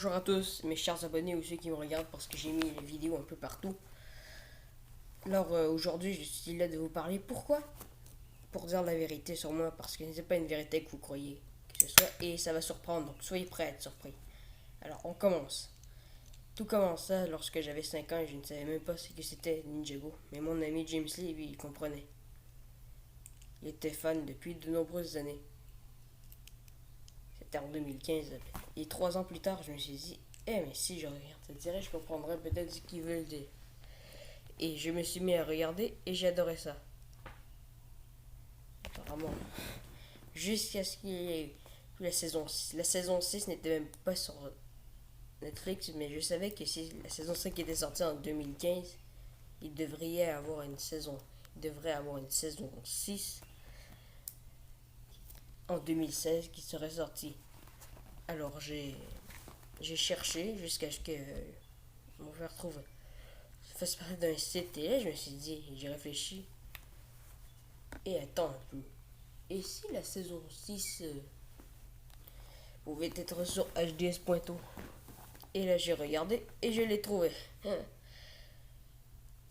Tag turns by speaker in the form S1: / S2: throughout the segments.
S1: Bonjour à tous mes chers abonnés ou ceux qui me regardent parce que j'ai mis les vidéos un peu partout. Alors aujourd'hui je suis là de vous parler. Pourquoi? Pour dire la vérité sur moi parce que ce n'est pas une vérité que vous croyez que ce soit et ça va surprendre donc soyez prêts à être surpris. Alors on commence. Tout commença lorsque j'avais 5 ans et je ne savais même pas ce que c'était Ninjago. Mais mon ami James Lee lui il comprenait. Il était fan depuis de nombreuses années. C'était en 2015. Et 3 ans plus tard je me suis dit mais si je regarde ça dirait je comprendrais peut-être ce qu'ils veulent dire. Et je me suis mis à regarder et j'adorais ça. Apparemment. Jusqu'à ce qu'il y ait la saison 6. La saison 6 n'était même pas sur Netflix, mais je savais que si la saison 5 était sortie en 2015, il devrait avoir une saison. Il devrait avoir une saison 6 en 2016 qui serait sortie. Alors j'ai cherché jusqu'à ce que mon frère trouve fasse partie d'un site et là je me suis dit, j'ai réfléchi et attends un peu. Et si la saison 6 pouvait être sur HDS.to? Et là j'ai regardé et je l'ai trouvé.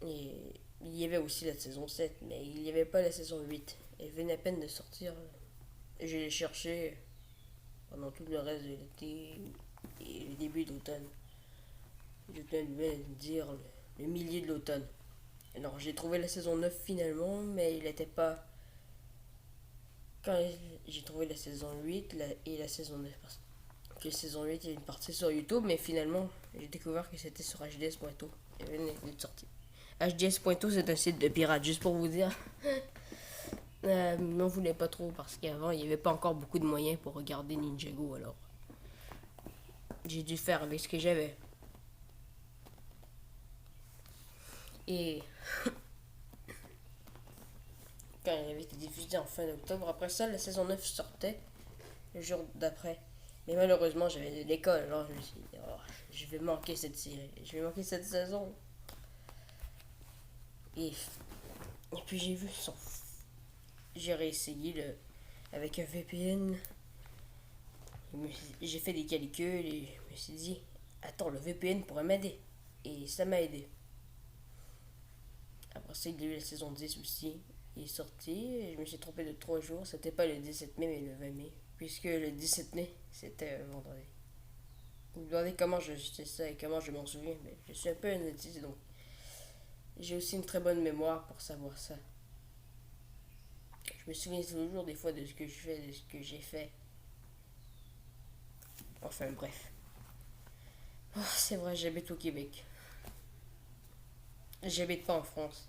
S1: Et il y avait aussi la saison 7 mais il n'y avait pas la saison 8. Elle venait à peine de sortir. Et je l'ai cherché pendant tout le reste de l'été et le début d'automne. Je devais dire le milieu de l'automne. Alors j'ai trouvé la saison 9 finalement, mais il n'était pas. Quand j'ai trouvé la saison 8 et la saison 9. Parce que la saison 8 il y a une partie sur YouTube, mais finalement j'ai découvert que c'était sur HDS.to. Il venait d'être sorti. HDS.to c'est un site de pirate, juste pour vous dire. Mais on voulait pas trop parce qu'avant il n'y avait pas encore beaucoup de moyens pour regarder Ninjago, alors j'ai dû faire avec ce que j'avais. Et quand il avait été diffusé en fin d'octobre, après ça la saison 9 sortait le jour d'après. Mais malheureusement j'avais de l'école, alors je me suis dit, oh, je vais manquer cette série, je vais manquer cette saison. Et puis j'ai vu son. J'ai réessayé avec un VPN. J'ai fait des calculs et je me suis dit, attends, le VPN pourrait m'aider. Et ça m'a aidé. Après ça, il y a eu la saison 10 aussi. Il est sorti et je me suis trompé de 3 jours. C'était pas le 17 mai, mais le 20 mai. Puisque le 17 mai, c'était un vendredi. Vous me demandez comment je sais ça et comment je m'en souviens. Mais je suis un peu hypnotisé, donc j'ai aussi une très bonne mémoire pour savoir ça. Je me souviens toujours des fois de ce que je fais, de ce que j'ai fait. Enfin bref. Oh, c'est vrai, j'habite au Québec. J'habite pas en France.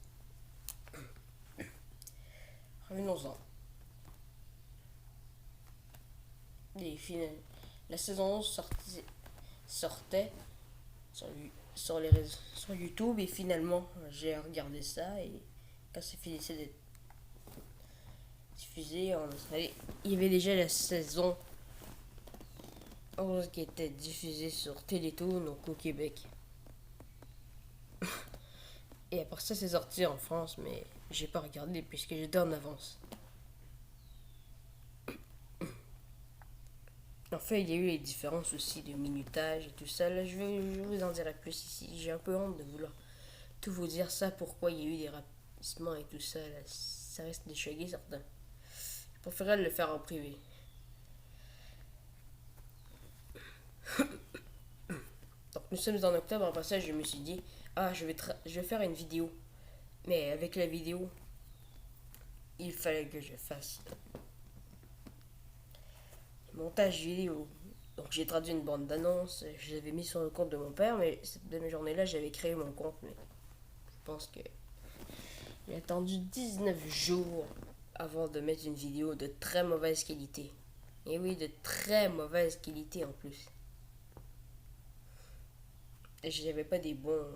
S1: Revenons-en. Et la saison 11 sortait sur, sur les réseaux, sur YouTube et finalement j'ai regardé ça et quand ça finissait d'être diffusé en Australie, il y avait déjà la saison 11 qui était diffusée sur Télétoon, donc au Québec. Et après ça c'est sorti en France mais j'ai pas regardé puisque j'étais en avance. En fait, il y a eu les différences aussi de minutage et tout ça. Là, je vous en dirai plus ici. J'ai un peu honte de vouloir tout vous dire ça, pourquoi il y a eu des rapetissements et tout ça. Là, ça reste des choqués certains. Je préférerais le faire en privé. Donc, nous sommes en octobre. Après ça, je me suis dit, ah, je vais faire une vidéo. Mais avec la vidéo, il fallait que je fasse montage vidéo. Donc j'ai traduit une bande d'annonces, je l'avais mis sur le compte de mon père, mais cette même journée-là, j'avais créé mon compte. Mais je pense que j'ai attendu 19 jours avant de mettre une vidéo de très mauvaise qualité. Et oui, de très mauvaise qualité en plus. Et je n'avais pas des bons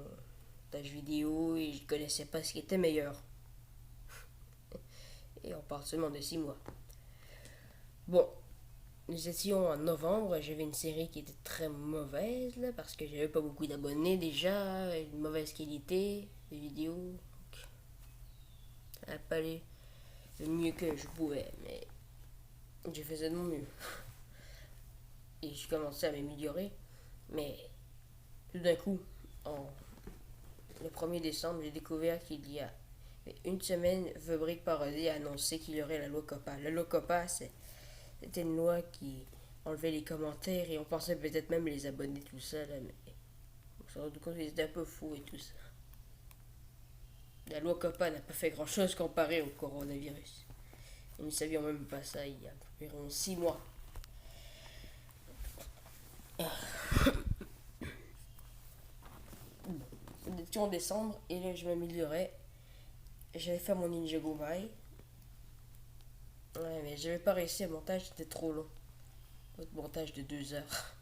S1: montages vidéo et je connaissais pas ce qui était meilleur. Et on parle seulement de 6 mois. Bon, nous étions en novembre, j'avais une série qui était très mauvaise là, parce que j'avais pas beaucoup d'abonnés déjà, une mauvaise qualité de vidéos. Ça n'a pas allé le mieux que je pouvais, mais je faisais de mon mieux. Et je commençais à m'améliorer. Mais tout d'un coup, le 1er décembre, j'ai découvert qu'il y a une semaine, Fabrique Paradis a annoncé qu'il y aurait la loi COPPA. La loi COPPA, c'était une loi qui enlevait les commentaires et on pensait peut-être même les abonnés, tout ça, là, mais on s'est rendu compte qu'ils étaient un peu fous et tout ça. La loi COPPA n'a pas fait grand-chose comparé au coronavirus. Et nous ne savions même pas ça il y a environ 6 mois. Nous étions en décembre et là je m'améliorais. J'avais fait mon Ninjago Mai. Ouais, mais j'avais pas réussi à montage, c'était trop long. Votre montage de 2 heures.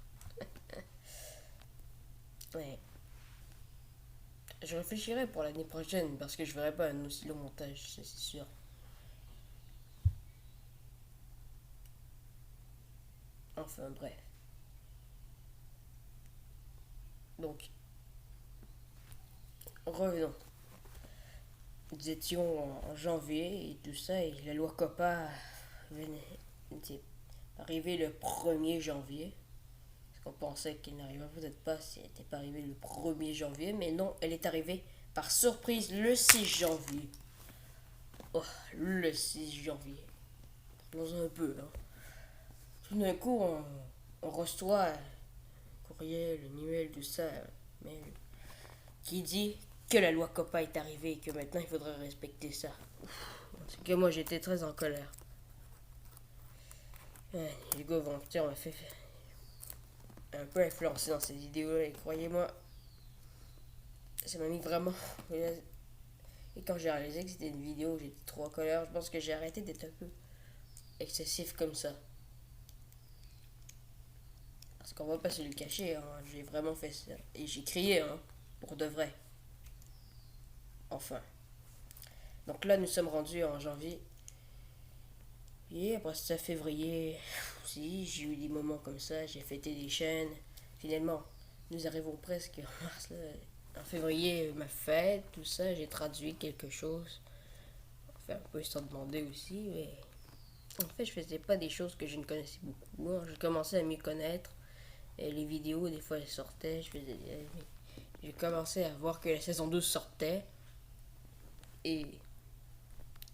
S1: Ouais. Je réfléchirai pour l'année prochaine parce que je verrai pas un aussi long montage, ça, c'est sûr. Enfin bref. Donc, revenons. Nous étions en janvier et tout ça, et la loi COPPA était arrivée le 1er janvier. Parce qu'on pensait qu'elle n'arriverait peut-être pas si elle n'était pas arrivée le 1er janvier, mais non, elle est arrivée par surprise le 6 janvier. Oh, le 6 janvier. Parlons un peu, hein. Tout d'un coup, on reçoit un courriel, un email, tout ça, mais qui dit que la loi COPPA est arrivée et que maintenant il faudrait respecter ça. Parce que moi j'étais très en colère. Ouais, Hugo Venture m'a fait un peu influencer dans ces vidéos-là et croyez-moi, ça m'a mis vraiment. Et quand j'ai réalisé que c'était une vidéo où j'étais trop en colère, je pense que j'ai arrêté d'être un peu excessif comme ça. Parce qu'on va pas se le cacher, hein, j'ai vraiment fait ça. Et j'ai crié, hein, pour de vrai. Enfin. Donc là, nous sommes rendus en janvier. Et après ça, février, si, j'ai eu des moments comme ça, j'ai fêté des chaînes. Finalement, nous arrivons presque en mars, là. En février, ma fête, tout ça, j'ai traduit quelque chose. Enfin, un peu sans demander aussi, mais en fait, je faisais pas des choses que je ne connaissais beaucoup. Moi, je commençais à m'y connaître. Et les vidéos, des fois, elles sortaient. J'ai commencé à voir que la saison 12 sortait. Et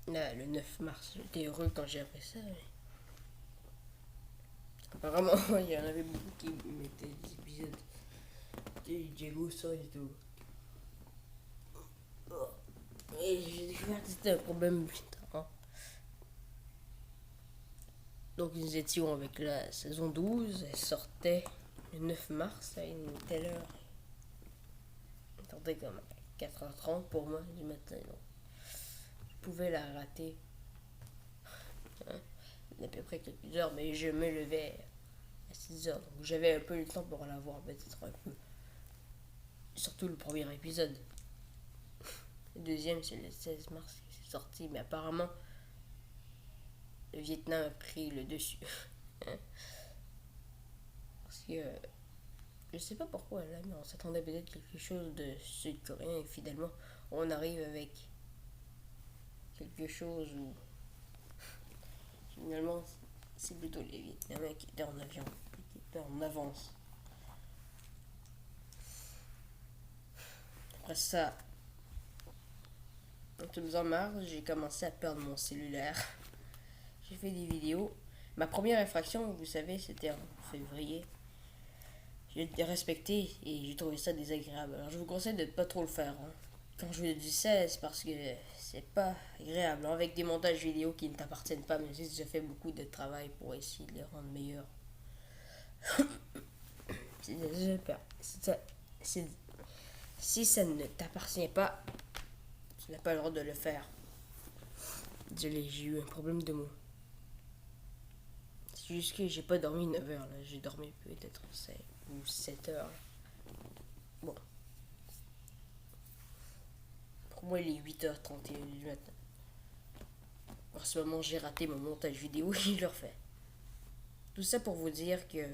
S1: là, le 9 mars, j'étais heureux quand j'ai appris ça. Mais apparemment, il y en avait beaucoup qui mettaient des épisodes. Des Diego, ça et tout. Et j'ai découvert que c'était un problème plus tard. Donc nous étions avec la saison 12, elle sortait le 9 mars à une telle heure. Elle sortait comme à 4h30 pour moi du matin. Donc je pouvais la rater, hein, à peu près quelques heures, mais je me levais à 6h. Donc j'avais un peu le temps pour la voir peut-être un peu. Surtout le premier épisode. Le deuxième c'est le 16 mars qui est sorti, mais apparemment le Vietnam a pris le dessus. Parce que je sais pas pourquoi là, mais on s'attendait peut-être quelque chose de sud-coréen et finalement on arrive avec quelque chose où finalement c'est plutôt les Vietnamiens qui étaient en avion, qui étaient en avance. Après ça, en tout en mars, j'ai commencé à perdre mon cellulaire. J'ai fait des vidéos. Ma première infraction, vous savez, c'était en février. J'ai respecté et j'ai trouvé ça désagréable. Alors je vous conseille de ne pas trop le faire, hein. Quand je vous dis ça, c'est parce que c'est pas agréable, hein, avec des montages vidéo qui ne t'appartiennent pas, même si j'ai fait beaucoup de travail pour essayer de les rendre meilleurs. Si ça ne t'appartient pas, tu n'as pas le droit de le faire. Désolé, j'ai eu un problème de mots. C'est juste que j'ai pas dormi 9 heures là, j'ai dormi peut-être 5 ou 7 heures. Bon, pour moi il est 8h31 du matin. En ce moment j'ai raté mon montage vidéo et je le refais. Tout ça pour vous dire que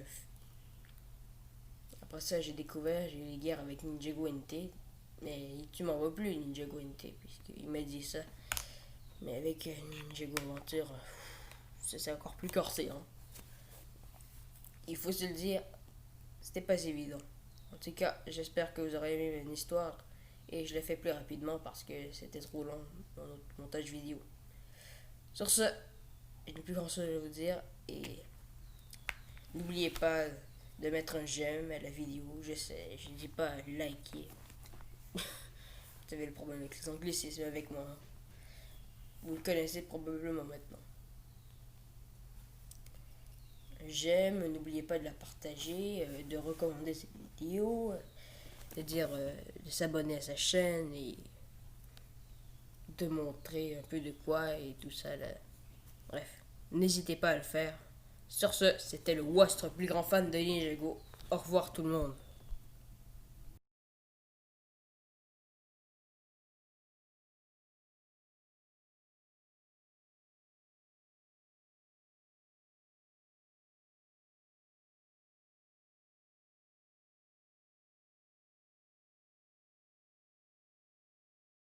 S1: après ça j'ai découvert, j'ai eu les guerres avec Ninjago NT. Mais tu m'en vois plus Ninjago NT puisqu'il m'a dit ça. Mais avec Ninjago Aventure, c'est encore plus corsé, hein. Il faut se le dire, c'était pas évident. En tout cas, j'espère que vous aurez aimé mon histoire et je l'ai fait plus rapidement parce que c'était trop long dans notre montage vidéo. Sur ce, je n'ai plus grand chose à vous dire et n'oubliez pas de mettre un j'aime à la vidéo. Je sais, je ne dis pas liker. Vous avez le problème avec les anglicismes avec moi. Vous le connaissez probablement maintenant. J'aime, n'oubliez pas de la partager, de recommander cette vidéo, de dire de s'abonner à sa chaîne et de montrer un peu de quoi et tout ça là. Bref, n'hésitez pas à le faire. Sur ce, c'était le Wastre, plus grand fan de Ninjago. Au revoir tout le monde.